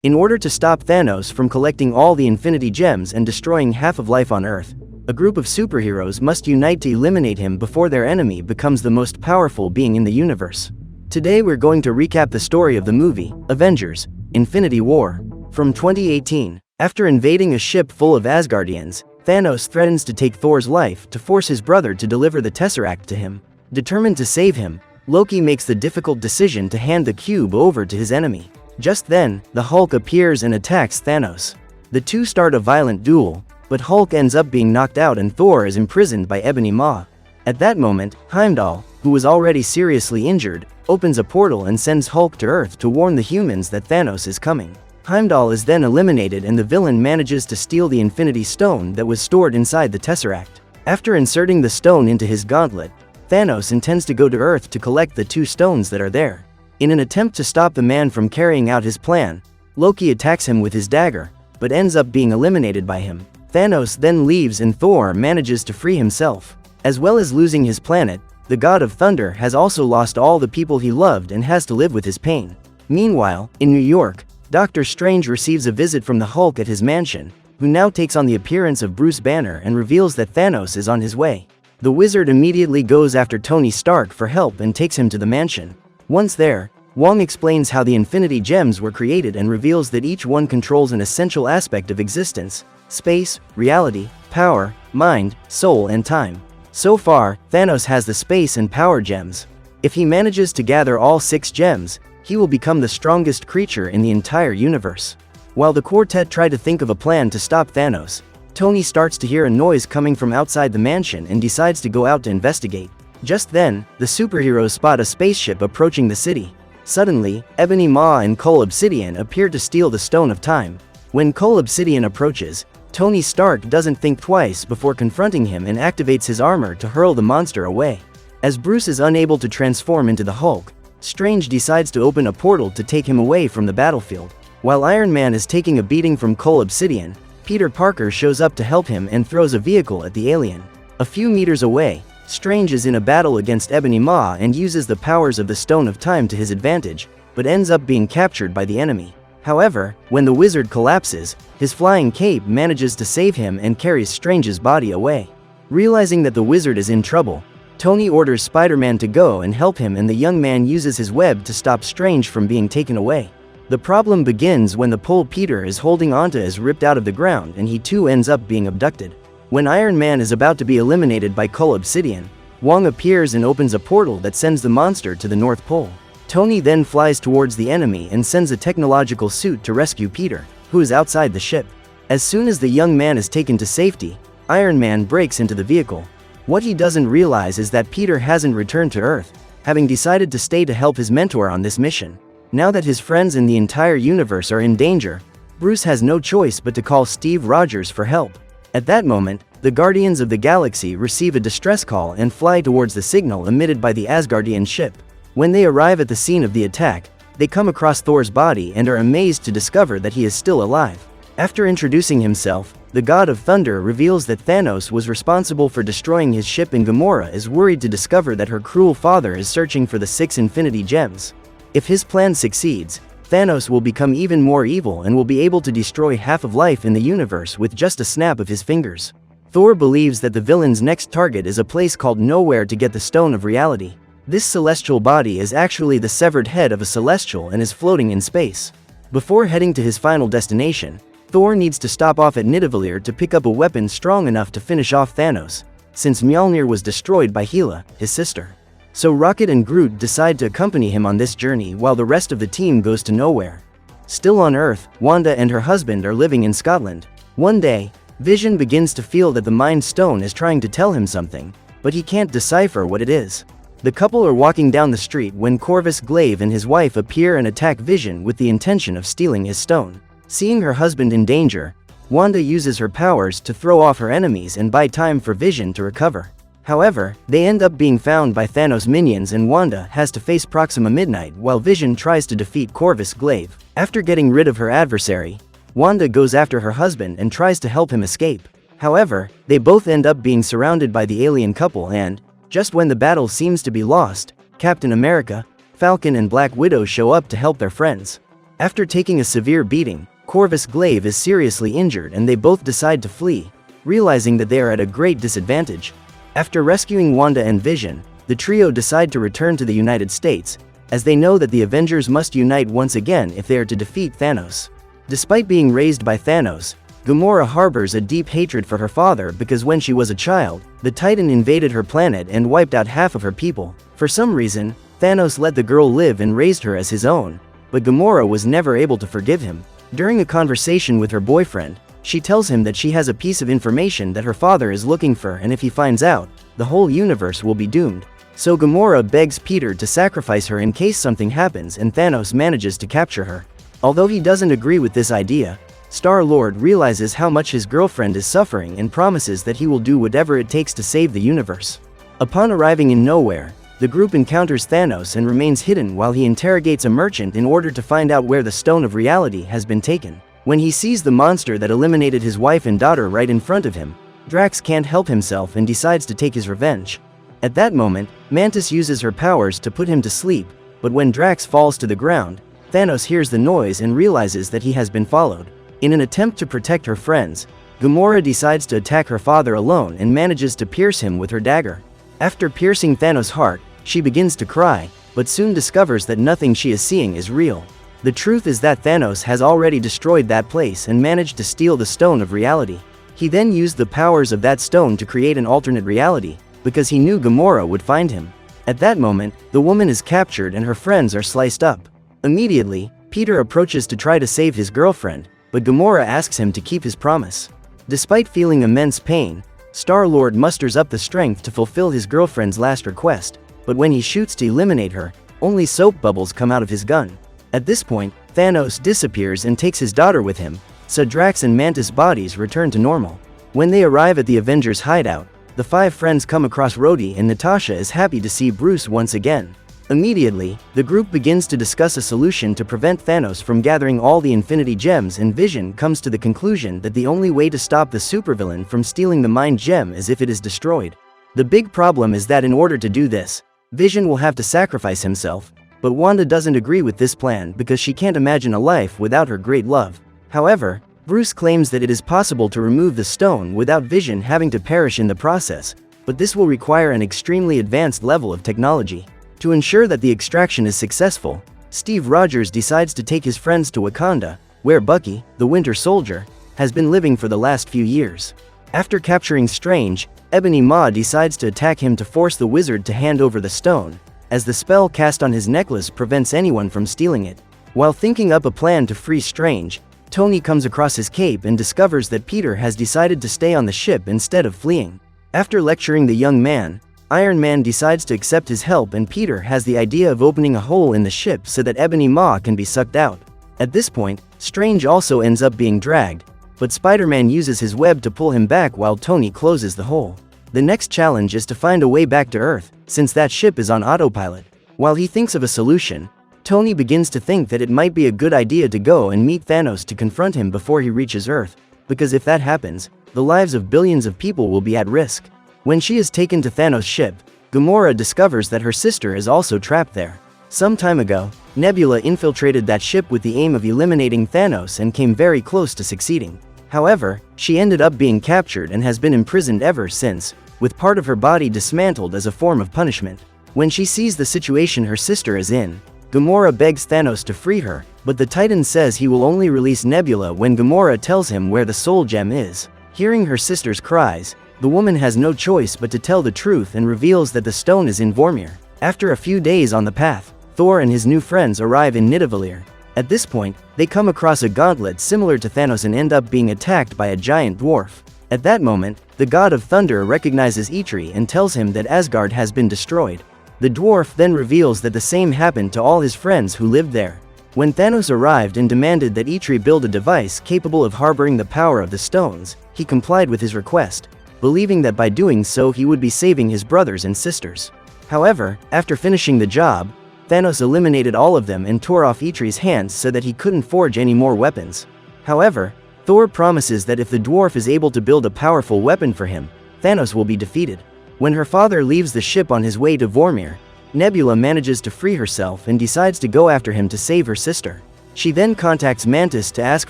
In order to stop Thanos from collecting all the Infinity Gems and destroying half of life on Earth, a group of superheroes must unite to eliminate him before their enemy becomes the most powerful being in the universe. Today we're going to recap the story of the movie, Avengers: Infinity War, from 2018. After invading a ship full of Asgardians, Thanos threatens to take Thor's life to force his brother to deliver the Tesseract to him. Determined to save him, Loki makes the difficult decision to hand the cube over to his enemy. Just then, the Hulk appears and attacks Thanos. The two start a violent duel, but Hulk ends up being knocked out and Thor is imprisoned by Ebony Maw. At that moment, Heimdall, who was already seriously injured, opens a portal and sends Hulk to Earth to warn the humans that Thanos is coming. Heimdall is then eliminated and the villain manages to steal the Infinity Stone that was stored inside the Tesseract. After inserting the stone into his gauntlet, Thanos intends to go to Earth to collect the two stones that are there. In an attempt to stop the man from carrying out his plan, Loki attacks him with his dagger, but ends up being eliminated by him. Thanos then leaves and Thor manages to free himself. As well as losing his planet, the God of Thunder has also lost all the people he loved and has to live with his pain. Meanwhile, in New York, Doctor Strange receives a visit from the Hulk at his mansion, who now takes on the appearance of Bruce Banner and reveals that Thanos is on his way. The wizard immediately goes after Tony Stark for help and takes him to the mansion. Once there, Wong explains how the Infinity Gems were created and reveals that each one controls an essential aspect of existence: space, reality, power, mind, soul and time. So far, Thanos has the space and power gems. If he manages to gather all 6 gems, he will become the strongest creature in the entire universe. While the quartet try to think of a plan to stop Thanos, Tony starts to hear a noise coming from outside the mansion and decides to go out to investigate. Just then, the superheroes spot a spaceship approaching the city. Suddenly, Ebony Maw and Cole Obsidian appear to steal the Stone of Time. When Cole Obsidian approaches, Tony Stark doesn't think twice before confronting him and activates his armor to hurl the monster away. As Bruce is unable to transform into the Hulk, Strange decides to open a portal to take him away from the battlefield. While Iron Man is taking a beating from Cole Obsidian, Peter Parker shows up to help him and throws a vehicle at the alien. A few meters away, Strange is in a battle against Ebony Maw and uses the powers of the Stone of Time to his advantage, but ends up being captured by the enemy. However, when the wizard collapses, his flying cape manages to save him and carries Strange's body away. Realizing that the wizard is in trouble, Tony orders Spider-Man to go and help him and the young man uses his web to stop Strange from being taken away. The problem begins when the pole Peter is holding onto is ripped out of the ground and he too ends up being abducted. When Iron Man is about to be eliminated by Cole Obsidian, Wong appears and opens a portal that sends the monster to the North Pole. Tony then flies towards the enemy and sends a technological suit to rescue Peter, who is outside the ship. As soon as the young man is taken to safety, Iron Man breaks into the vehicle. What he doesn't realize is that Peter hasn't returned to Earth, having decided to stay to help his mentor on this mission. Now that his friends in the entire universe are in danger, Bruce has no choice but to call Steve Rogers for help. At that moment, the Guardians of the Galaxy receive a distress call and fly towards the signal emitted by the Asgardian ship. When they arrive at the scene of the attack, they come across Thor's body and are amazed to discover that he is still alive. After introducing himself, the God of Thunder reveals that Thanos was responsible for destroying his ship and Gamora is worried to discover that her cruel father is searching for the 6 Infinity Gems. If his plan succeeds, Thanos will become even more evil and will be able to destroy half of life in the universe with just a snap of his fingers. Thor believes that the villain's next target is a place called Knowhere to get the Stone of Reality. This celestial body is actually the severed head of a celestial and is floating in space. Before heading to his final destination, Thor needs to stop off at Nidelr to pick up a weapon strong enough to finish off Thanos, since Mjolnir was destroyed by Hela, his sister. So Rocket and Groot decide to accompany him on this journey while the rest of the team goes to Knowhere. Still on Earth, Wanda and her husband are living in Scotland. One day, Vision begins to feel that the Mind Stone is trying to tell him something, but he can't decipher what it is. The couple are walking down the street when Corvus Glaive and his wife appear and attack Vision with the intention of stealing his stone. Seeing her husband in danger, Wanda uses her powers to throw off her enemies and buy time for Vision to recover. However, they end up being found by Thanos' minions and Wanda has to face Proxima Midnight while Vision tries to defeat Corvus Glaive. After getting rid of her adversary, Wanda goes after her husband and tries to help him escape. However, they both end up being surrounded by the alien couple and, just when the battle seems to be lost, Captain America, Falcon and Black Widow show up to help their friends. After taking a severe beating, Corvus Glaive is seriously injured and they both decide to flee, realizing that they are at a great disadvantage. After rescuing Wanda and Vision, the trio decide to return to the United States, as they know that the Avengers must unite once again if they are to defeat Thanos. Despite being raised by Thanos, Gamora harbors a deep hatred for her father because when she was a child, the Titan invaded her planet and wiped out half of her people. For some reason, Thanos let the girl live and raised her as his own, but Gamora was never able to forgive him. During a conversation with her boyfriend, she tells him that she has a piece of information that her father is looking for, and if he finds out, the whole universe will be doomed. So Gamora begs Peter to sacrifice her in case something happens and Thanos manages to capture her. Although he doesn't agree with this idea, Star-Lord realizes how much his girlfriend is suffering and promises that he will do whatever it takes to save the universe. Upon arriving in Knowhere, the group encounters Thanos and remains hidden while he interrogates a merchant in order to find out where the Stone of Reality has been taken. When he sees the monster that eliminated his wife and daughter right in front of him, Drax can't help himself and decides to take his revenge. At that moment, Mantis uses her powers to put him to sleep, but when Drax falls to the ground, Thanos hears the noise and realizes that he has been followed. In an attempt to protect her friends, Gamora decides to attack her father alone and manages to pierce him with her dagger. After piercing Thanos' heart, she begins to cry, but soon discovers that nothing she is seeing is real. The truth is that Thanos has already destroyed that place and managed to steal the Stone of Reality. He then used the powers of that stone to create an alternate reality, because he knew Gamora would find him. At that moment, the woman is captured and her friends are sliced up. Immediately, Peter approaches to try to save his girlfriend, but Gamora asks him to keep his promise. Despite feeling immense pain, Star-Lord musters up the strength to fulfill his girlfriend's last request, but when he shoots to eliminate her, only soap bubbles come out of his gun. At this point, Thanos disappears and takes his daughter with him, so Drax and Mantis' bodies return to normal. When they arrive at the Avengers' hideout, the five friends come across Rhodey and Natasha is happy to see Bruce once again. Immediately, the group begins to discuss a solution to prevent Thanos from gathering all the Infinity Gems, and Vision comes to the conclusion that the only way to stop the supervillain from stealing the Mind Gem is if it is destroyed. The big problem is that in order to do this, Vision will have to sacrifice himself, but Wanda doesn't agree with this plan because she can't imagine a life without her great love. However, Bruce claims that it is possible to remove the stone without Vision having to perish in the process, but this will require an extremely advanced level of technology. To ensure that the extraction is successful, Steve Rogers decides to take his friends to Wakanda, where Bucky, the Winter Soldier, has been living for the last few years. After capturing Strange, Ebony Maw decides to attack him to force the wizard to hand over the stone, as the spell cast on his necklace prevents anyone from stealing it. While thinking up a plan to free Strange, Tony comes across his cape and discovers that Peter has decided to stay on the ship instead of fleeing. After lecturing the young man, Iron Man decides to accept his help, and Peter has the idea of opening a hole in the ship so that Ebony Maw can be sucked out. At this point, Strange also ends up being dragged, but Spider-Man uses his web to pull him back while Tony closes the hole. The next challenge is to find a way back to Earth, since that ship is on autopilot. While he thinks of a solution, Tony begins to think that it might be a good idea to go and meet Thanos to confront him before he reaches Earth, because if that happens, the lives of billions of people will be at risk. When she is taken to Thanos' ship, Gamora discovers that her sister is also trapped there. Some time ago, Nebula infiltrated that ship with the aim of eliminating Thanos and came very close to succeeding. However, she ended up being captured and has been imprisoned ever since, with part of her body dismantled as a form of punishment. When she sees the situation her sister is in, Gamora begs Thanos to free her, but the Titan says he will only release Nebula when Gamora tells him where the Soul Gem is. Hearing her sister's cries, the woman has no choice but to tell the truth and reveals that the stone is in Vormir. After a few days on the path, Thor and his new friends arrive in Nidelr. At this point, they come across a gauntlet similar to Thanos and end up being attacked by a giant dwarf. At that moment, the god of thunder recognizes Eitri and tells him that Asgard has been destroyed. The dwarf then reveals that the same happened to all his friends who lived there. When Thanos arrived and demanded that Eitri build a device capable of harboring the power of the stones, he complied with his request, believing that by doing so he would be saving his brothers and sisters. However, after finishing the job, Thanos eliminated all of them and tore off Eitri's hands so that he couldn't forge any more weapons. However, Thor promises that if the dwarf is able to build a powerful weapon for him, Thanos will be defeated. When her father leaves the ship on his way to Vormir, Nebula manages to free herself and decides to go after him to save her sister. She then contacts Mantis to ask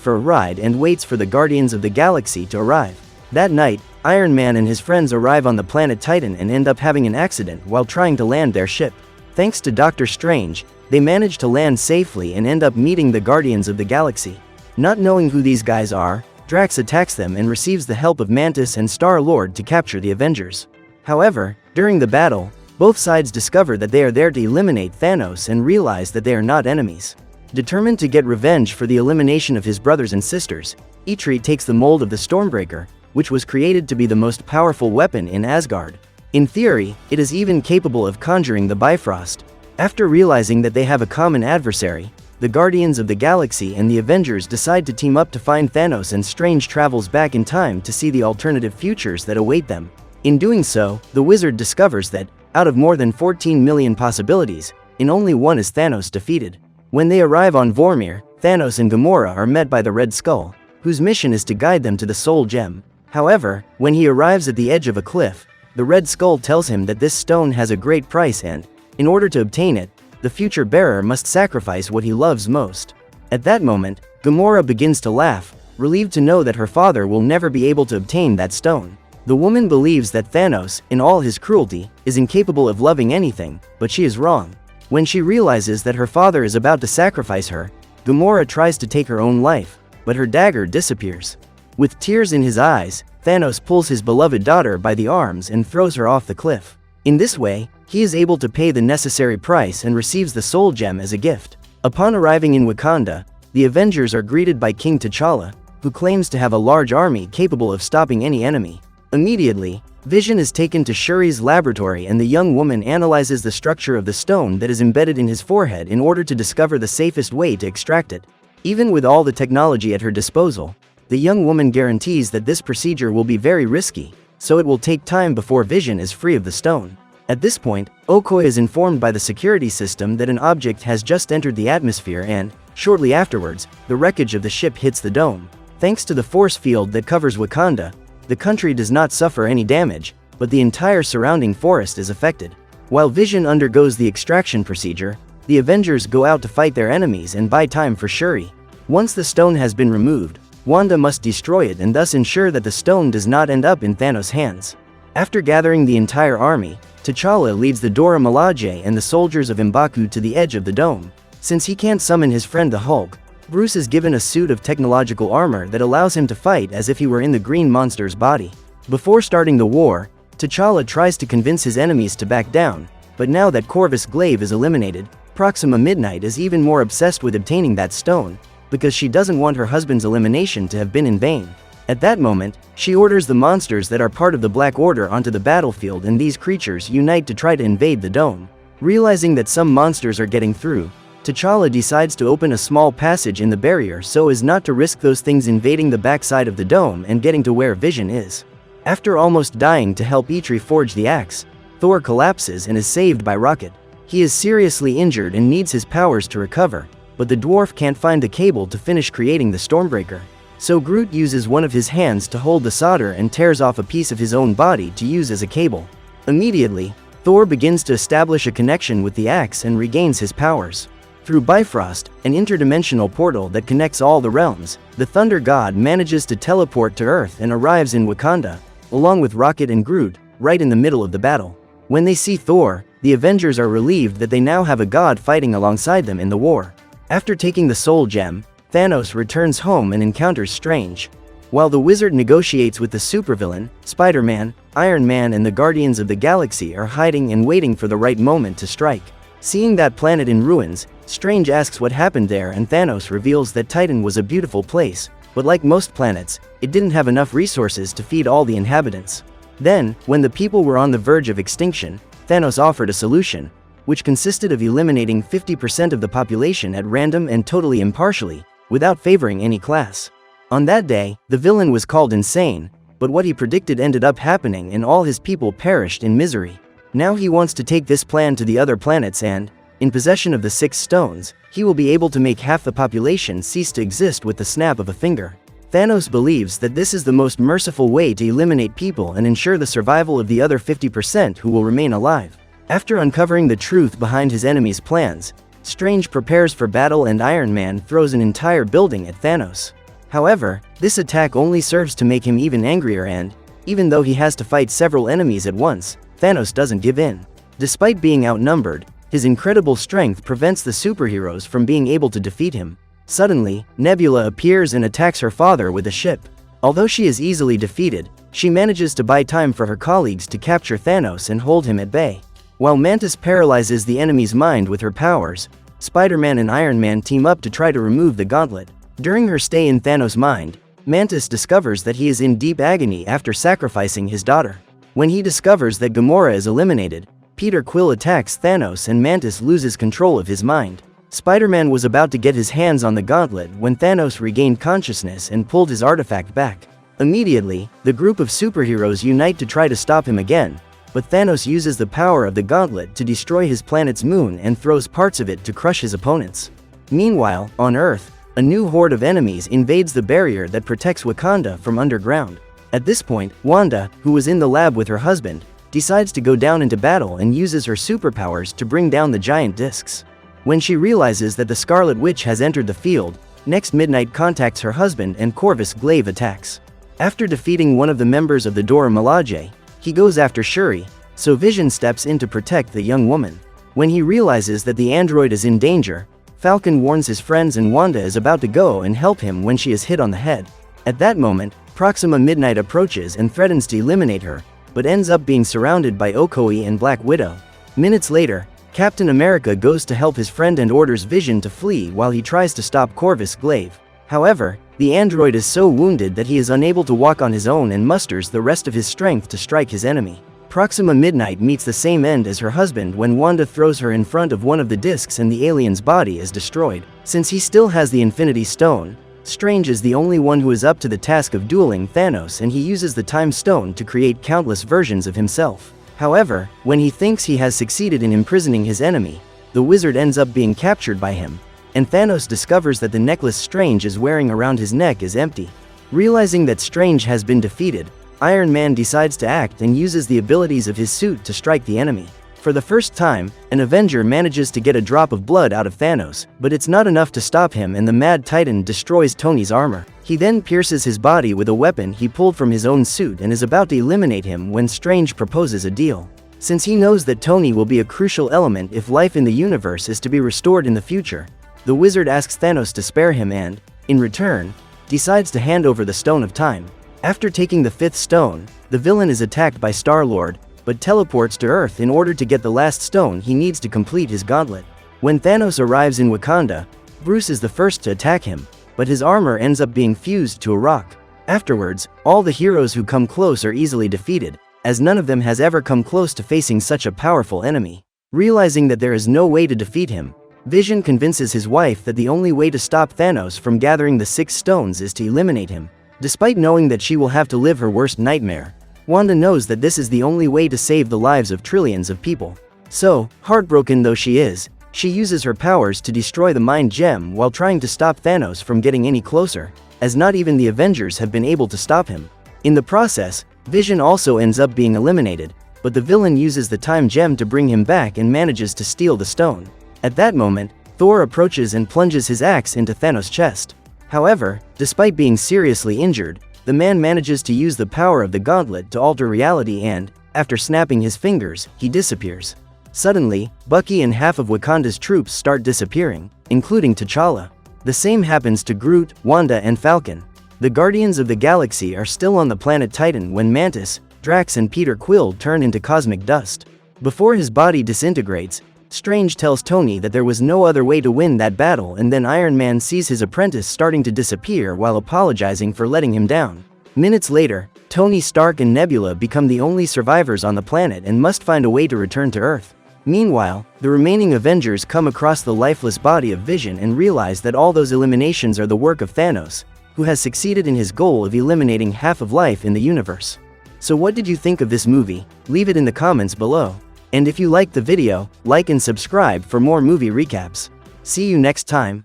for a ride and waits for the Guardians of the Galaxy to arrive. That night, Iron Man and his friends arrive on the planet Titan and end up having an accident while trying to land their ship. Thanks to Doctor Strange, they manage to land safely and end up meeting the Guardians of the Galaxy. Not knowing who these guys are, Drax attacks them and receives the help of Mantis and Star-Lord to capture the Avengers. However, during the battle, both sides discover that they are there to eliminate Thanos and realize that they are not enemies. Determined to get revenge for the elimination of his brothers and sisters, Eitri takes the mold of the Stormbreaker, which was created to be the most powerful weapon in Asgard. In theory, it is even capable of conjuring the Bifrost. After realizing that they have a common adversary, the Guardians of the Galaxy and the Avengers decide to team up to find Thanos, and Strange travels back in time to see the alternative futures that await them. In doing so, the wizard discovers that, out of more than 14 million possibilities, in only one is Thanos defeated. When they arrive on Vormir, Thanos and Gamora are met by the Red Skull, whose mission is to guide them to the Soul Gem. However, when he arrives at the edge of a cliff, the Red Skull tells him that this stone has a great price and, in order to obtain it, the future bearer must sacrifice what he loves most. At that moment, Gamora begins to laugh, relieved to know that her father will never be able to obtain that stone. The woman believes that Thanos, in all his cruelty, is incapable of loving anything, but she is wrong. When she realizes that her father is about to sacrifice her, Gamora tries to take her own life, but her dagger disappears. With tears in his eyes, Thanos pulls his beloved daughter by the arms and throws her off the cliff. In this way, he is able to pay the necessary price and receives the Soul Gem as a gift. Upon arriving in Wakanda, the Avengers are greeted by King T'Challa, who claims to have a large army capable of stopping any enemy. Immediately, Vision is taken to Shuri's laboratory and the young woman analyzes the structure of the stone that is embedded in his forehead in order to discover the safest way to extract it. Even with all the technology at her disposal, the young woman guarantees that this procedure will be very risky, so it will take time before Vision is free of the stone. At this point, Okoye is informed by the security system that an object has just entered the atmosphere and, shortly afterwards, the wreckage of the ship hits the dome. Thanks to the force field that covers Wakanda, the country does not suffer any damage, but the entire surrounding forest is affected. While Vision undergoes the extraction procedure, the Avengers go out to fight their enemies and buy time for Shuri. Once the stone has been removed, Wanda must destroy it and thus ensure that the stone does not end up in Thanos' hands. After gathering the entire army, T'Challa leads the Dora Milaje and the soldiers of M'Baku to the edge of the dome. Since he can't summon his friend the Hulk, Bruce is given a suit of technological armor that allows him to fight as if he were in the green monster's body. Before starting the war, T'Challa tries to convince his enemies to back down, but now that Corvus Glaive is eliminated, Proxima Midnight is even more obsessed with obtaining that stone, because she doesn't want her husband's elimination to have been in vain. At that moment, she orders the monsters that are part of the Black Order onto the battlefield and these creatures unite to try to invade the dome. Realizing that some monsters are getting through, T'Challa decides to open a small passage in the barrier so as not to risk those things invading the backside of the dome and getting to where Vision is. After almost dying to help Eitri forge the axe, Thor collapses and is saved by Rocket. He is seriously injured and needs his powers to recover, but the dwarf can't find the cable to finish creating the Stormbreaker. So Groot uses one of his hands to hold the solder and tears off a piece of his own body to use as a cable. Immediately, Thor begins to establish a connection with the axe and regains his powers. Through Bifrost, an interdimensional portal that connects all the realms, the Thunder God manages to teleport to Earth and arrives in Wakanda, along with Rocket and Groot, right in the middle of the battle. When they see Thor, the Avengers are relieved that they now have a god fighting alongside them in the war. After taking the Soul Gem, Thanos returns home and encounters Strange. While the wizard negotiates with the supervillain, Spider-Man, Iron Man and the Guardians of the Galaxy are hiding and waiting for the right moment to strike. Seeing that planet in ruins, Strange asks what happened there and Thanos reveals that Titan was a beautiful place, but like most planets, it didn't have enough resources to feed all the inhabitants. Then, when the people were on the verge of extinction, Thanos offered a solution, which consisted of eliminating 50% of the population at random and totally impartially, without favoring any class. On that day, the villain was called insane, but what he predicted ended up happening and all his people perished in misery. Now he wants to take this plan to the other planets and, in possession of the 6 stones, he will be able to make half the population cease to exist with the snap of a finger. Thanos believes that this is the most merciful way to eliminate people and ensure the survival of the other 50% who will remain alive. After uncovering the truth behind his enemy's plans, Strange prepares for battle and Iron Man throws an entire building at Thanos. However, this attack only serves to make him even angrier and, even though he has to fight several enemies at once, Thanos doesn't give in. Despite being outnumbered, his incredible strength prevents the superheroes from being able to defeat him. Suddenly, Nebula appears and attacks her father with a ship. Although she is easily defeated, she manages to buy time for her colleagues to capture Thanos and hold him at bay. While Mantis paralyzes the enemy's mind with her powers, Spider-Man and Iron Man team up to try to remove the gauntlet. During her stay in Thanos' mind, Mantis discovers that he is in deep agony after sacrificing his daughter. When he discovers that Gamora is eliminated, Peter Quill attacks Thanos and Mantis loses control of his mind. Spider-Man was about to get his hands on the gauntlet when Thanos regained consciousness and pulled his artifact back. Immediately, the group of superheroes unite to try to stop him again, but Thanos uses the power of the gauntlet to destroy his planet's moon and throws parts of it to crush his opponents. Meanwhile, on Earth, a new horde of enemies invades the barrier that protects Wakanda from underground. At this point, Wanda, who was in the lab with her husband, decides to go down into battle and uses her superpowers to bring down the giant discs. When she realizes that the Scarlet Witch has entered the field, Next Midnight contacts her husband and Corvus Glaive attacks. After defeating one of the members of the Dora Milaje, he goes after Shuri, so Vision steps in to protect the young woman. When he realizes that the android is in danger, Falcon warns his friends and Wanda is about to go and help him when she is hit on the head. At that moment, Proxima Midnight approaches and threatens to eliminate her, but ends up being surrounded by Okoye and Black Widow. Minutes later, Captain America goes to help his friend and orders Vision to flee while he tries to stop Corvus Glaive. However, the android is so wounded that he is unable to walk on his own and musters the rest of his strength to strike his enemy. Proxima Midnight meets the same end as her husband when Wanda throws her in front of one of the discs and the alien's body is destroyed. Since he still has the Infinity Stone, Strange is the only one who is up to the task of dueling Thanos, and he uses the Time Stone to create countless versions of himself. However, when he thinks he has succeeded in imprisoning his enemy, the wizard ends up being captured by him, and Thanos discovers that the necklace Strange is wearing around his neck is empty. Realizing that Strange has been defeated, Iron Man decides to act and uses the abilities of his suit to strike the enemy. For the first time, an Avenger manages to get a drop of blood out of Thanos, but it's not enough to stop him and the Mad Titan destroys Tony's armor. He then pierces his body with a weapon he pulled from his own suit and is about to eliminate him when Strange proposes a deal. Since he knows that Tony will be a crucial element if life in the universe is to be restored in the future, the wizard asks Thanos to spare him and, in return, decides to hand over the Stone of Time. After taking the fifth stone, the villain is attacked by Star-Lord, but teleports to Earth in order to get the last stone he needs to complete his gauntlet. When Thanos arrives in Wakanda, Bruce is the first to attack him, but his armor ends up being fused to a rock. Afterwards, all the heroes who come close are easily defeated, as none of them has ever come close to facing such a powerful enemy. Realizing that there is no way to defeat him, Vision convinces his wife that the only way to stop Thanos from gathering the 6 stones is to eliminate him. Despite knowing that she will have to live her worst nightmare, Wanda knows that this is the only way to save the lives of trillions of people. So, heartbroken though she is, she uses her powers to destroy the Mind Gem while trying to stop Thanos from getting any closer, as not even the Avengers have been able to stop him. In the process, Vision also ends up being eliminated, but the villain uses the Time Gem to bring him back and manages to steal the stone. At that moment, Thor approaches and plunges his axe into Thanos' chest. However, despite being seriously injured, the man manages to use the power of the gauntlet to alter reality and, after snapping his fingers, he disappears. Suddenly, Bucky and half of Wakanda's troops start disappearing, including T'Challa. The same happens to Groot, Wanda and Falcon. The Guardians of the Galaxy are still on the planet Titan when Mantis, Drax and Peter Quill turn into cosmic dust. Before his body disintegrates, Strange tells Tony that there was no other way to win that battle, and then Iron Man sees his apprentice starting to disappear while apologizing for letting him down. Minutes later, Tony Stark and Nebula become the only survivors on the planet and must find a way to return to Earth. Meanwhile, the remaining Avengers come across the lifeless body of Vision and realize that all those eliminations are the work of Thanos, who has succeeded in his goal of eliminating half of life in the universe. So what did you think of this movie? Leave it in the comments below. And if you liked the video, like and subscribe for more movie recaps. See you next time.